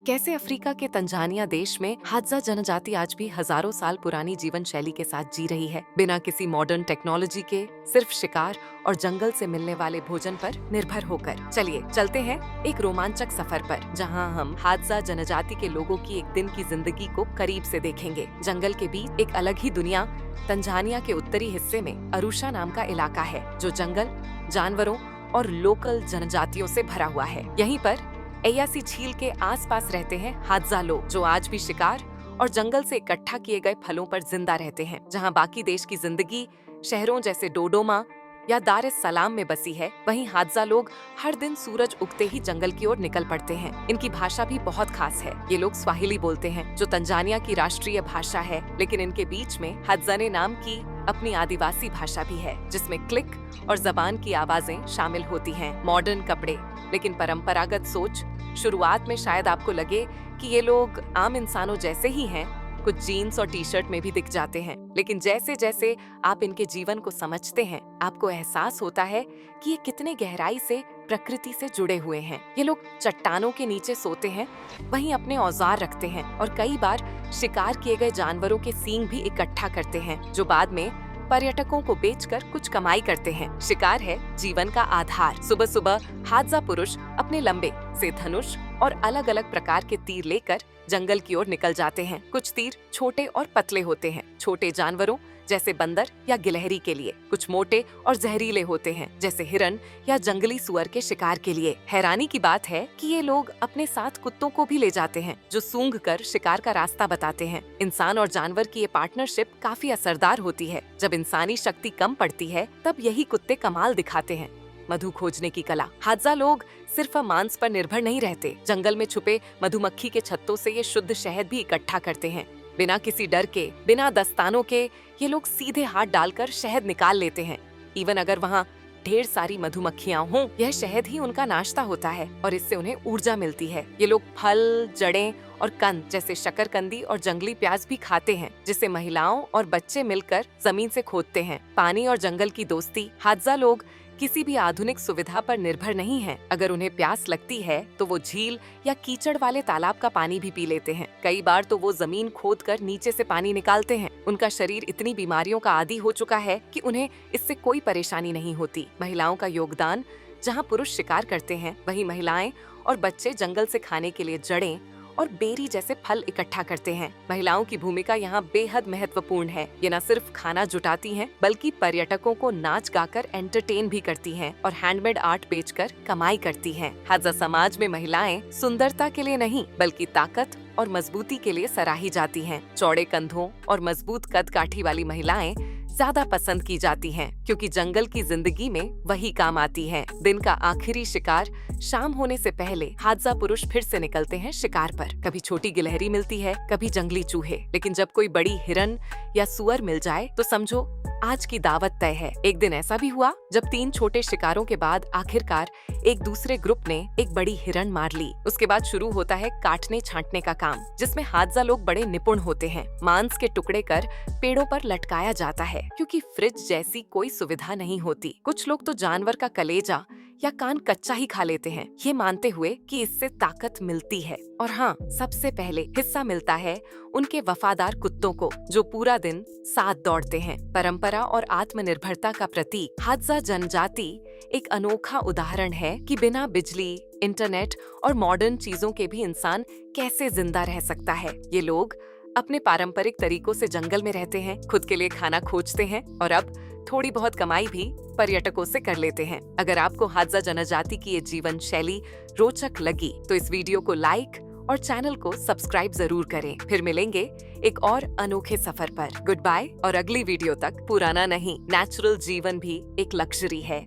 कैसे अफ्रीका के तंजानिया देश में हादजा जनजाति आज भी हजारों साल पुरानी जीवन शैली के साथ जी रही है, बिना किसी मॉडर्न टेक्नोलॉजी के, सिर्फ शिकार और जंगल से मिलने वाले भोजन पर निर्भर होकर। चलिए चलते हैं एक रोमांचक सफर पर, जहां हम हादजा जनजाति के लोगों की एक दिन की जिंदगी को करीब से देखेंगे। जंगल के बीच एक अलग ही दुनिया, तंजानिया के उत्तरी हिस्से में अरुशा नाम का इलाका है, जो जंगल, जानवरों और लोकल जनजातियों से भरा हुआ है। यहीं पर एयासी झील के आसपास रहते हैं हादजा लोग, जो आज भी शिकार और जंगल से इकट्ठा किए गए फलों पर जिंदा रहते हैं। जहां बाकी देश की जिंदगी शहरों जैसे डोडोमा या दार एस सलाम में बसी है, वहीं हादजा लोग हर दिन सूरज उगते ही जंगल की ओर निकल पड़ते हैं। इनकी भाषा भी बहुत खास है। ये लोग स्वाहिली बोलते हैं, जो तंजानिया की राष्ट्रीय भाषा है, लेकिन इनके बीच में हादजाने नाम की अपनी आदिवासी भाषा भी है, जिसमें क्लिक और जबान की आवाजें शामिल होती हैं। मॉडर्न कपड़े लेकिन परंपरागत सोच। शुरुआत में शायद आपको लगे कि ये लोग आम इंसानों जैसे ही हैं, कुछ जीन्स और टी शर्ट में भी दिख जाते हैं, लेकिन जैसे जैसे आप इनके जीवन को समझते हैं, आपको एहसास होता है कि ये कितने गहराई से प्रकृति से जुड़े हुए हैं। ये लोग चट्टानों के नीचे सोते हैं, वहीं अपने औजार रखते हैं और कई बार शिकार किए गए जानवरों के सींग भी इकट्ठा करते हैं, जो बाद में पर्यटकों को बेचकर कुछ कमाई करते हैं। शिकार है जीवन का आधार। सुबह सुबह हादजा पुरुष अपने लंबे से धनुष और अलग अलग प्रकार के तीर लेकर जंगल की ओर निकल जाते हैं। कुछ तीर छोटे और पतले होते हैं, छोटे जानवरों जैसे बंदर या गिलहरी के लिए। कुछ मोटे और जहरीले होते हैं, जैसे हिरन या जंगली सुअर के शिकार के लिए। हैरानी की बात है कि ये लोग अपने साथ कुत्तों को भी ले जाते हैं, जो सूंघ कर शिकार का रास्ता बताते हैं। इंसान और जानवर की ये पार्टनरशिप काफी असरदार होती है। जब इंसानी शक्ति कम पड़ती है, तब यही कुत्ते कमाल दिखाते हैं। मधु खोजने की कला। हादजा लोग सिर्फ मांस पर निर्भर नहीं रहते। जंगल में छुपे मधुमक्खी के छत्तों से ये शुद्ध शहद भी इकट्ठा करते हैं। बिना किसी डर के, बिना दस्तानों के ये लोग सीधे हाथ डालकर शहद निकाल लेते हैं। इवन अगर वहाँ ढेर सारी मधुमक्खियां हों, यह शहद ही उनका नाश्ता होता है और इससे उन्हें ऊर्जा मिलती है। ये लोग फल, जड़ें और कंद जैसे शकरकंदी और जंगली प्याज भी खाते हैं, जिसे महिलाओं और बच्चे मिलकर जमीन से खोदते हैं। पानी और जंगल की दोस्ती। हादजा लोग किसी भी आधुनिक सुविधा पर निर्भर नहीं हैं। अगर उन्हें प्यास लगती है तो वो झील या कीचड़ वाले तालाब का पानी भी पी लेते हैं। कई बार तो वो जमीन खोदकर नीचे से पानी निकालते हैं। उनका शरीर इतनी बीमारियों का आदी हो चुका है कि उन्हें इससे कोई परेशानी नहीं होती। महिलाओं का योगदान। जहाँ पुरुष शिकार करते हैं, वहीं महिलाएं और बच्चे जंगल से खाने के लिए जड़ें और बेरी जैसे फल इकट्ठा करते हैं। महिलाओं की भूमिका यहाँ बेहद महत्वपूर्ण है। ये न सिर्फ खाना जुटाती हैं, बल्कि पर्यटकों को नाच गाकर एंटरटेन भी करती हैं और हैंडमेड आर्ट बेचकर कमाई करती हैं। हादजा समाज में महिलाएं सुंदरता के लिए नहीं, बल्कि ताकत और मजबूती के लिए सराही जाती हैं। चौड़े कंधों और मजबूत कद काठी वाली महिलाएं ज्यादा पसंद की जाती हैं, क्योंकि जंगल की जिंदगी में वही काम आती हैं। दिन का आखिरी शिकार शाम होने से पहले हादजा पुरुष फिर से निकलते हैं शिकार पर। कभी छोटी गिलहरी मिलती है, कभी जंगली चूहे, लेकिन जब कोई बड़ी हिरन या सुअर मिल जाए तो समझो आज की दावत तय है। एक दिन ऐसा भी हुआ जब 3 छोटे शिकारों के बाद आखिरकार एक दूसरे ग्रुप ने एक बड़ी हिरन मार ली। उसके बाद शुरू होता है काटने छांटने का काम, जिसमें हादजा लोग बड़े निपुण होते हैं। मांस के टुकड़े कर पेड़ों पर लटकाया जाता है, क्योंकि फ्रिज जैसी कोई सुविधा नहीं होती। कुछ लोग तो जानवर का कलेजा या कान कच्चा ही खा लेते हैं, ये मानते हुए कि इससे ताकत मिलती है। और हाँ, सबसे पहले हिस्सा मिलता है उनके वफादार कुत्तों को, जो पूरा दिन साथ दौड़ते हैं। परंपरा और आत्मनिर्भरता का प्रतीक। हादजा जनजाति एक अनोखा उदाहरण है कि बिना बिजली, इंटरनेट और मॉडर्न चीजों के भी इंसान कैसे जिंदा रह सकता है। ये लोग अपने पारंपरिक तरीकों से जंगल में रहते हैं, खुद के लिए खाना खोजते हैं और अब थोड़ी बहुत कमाई भी पर्यटकों से कर लेते हैं। अगर आपको हादजा जनजाति की ये जीवन शैली रोचक लगी तो इस वीडियो को लाइक और चैनल को सब्सक्राइब जरूर करें। फिर मिलेंगे एक और अनोखे सफर पर। Goodbye. और अगली वीडियो तक पुराना नहीं, नेचुरल जीवन भी एक लग्जरी है।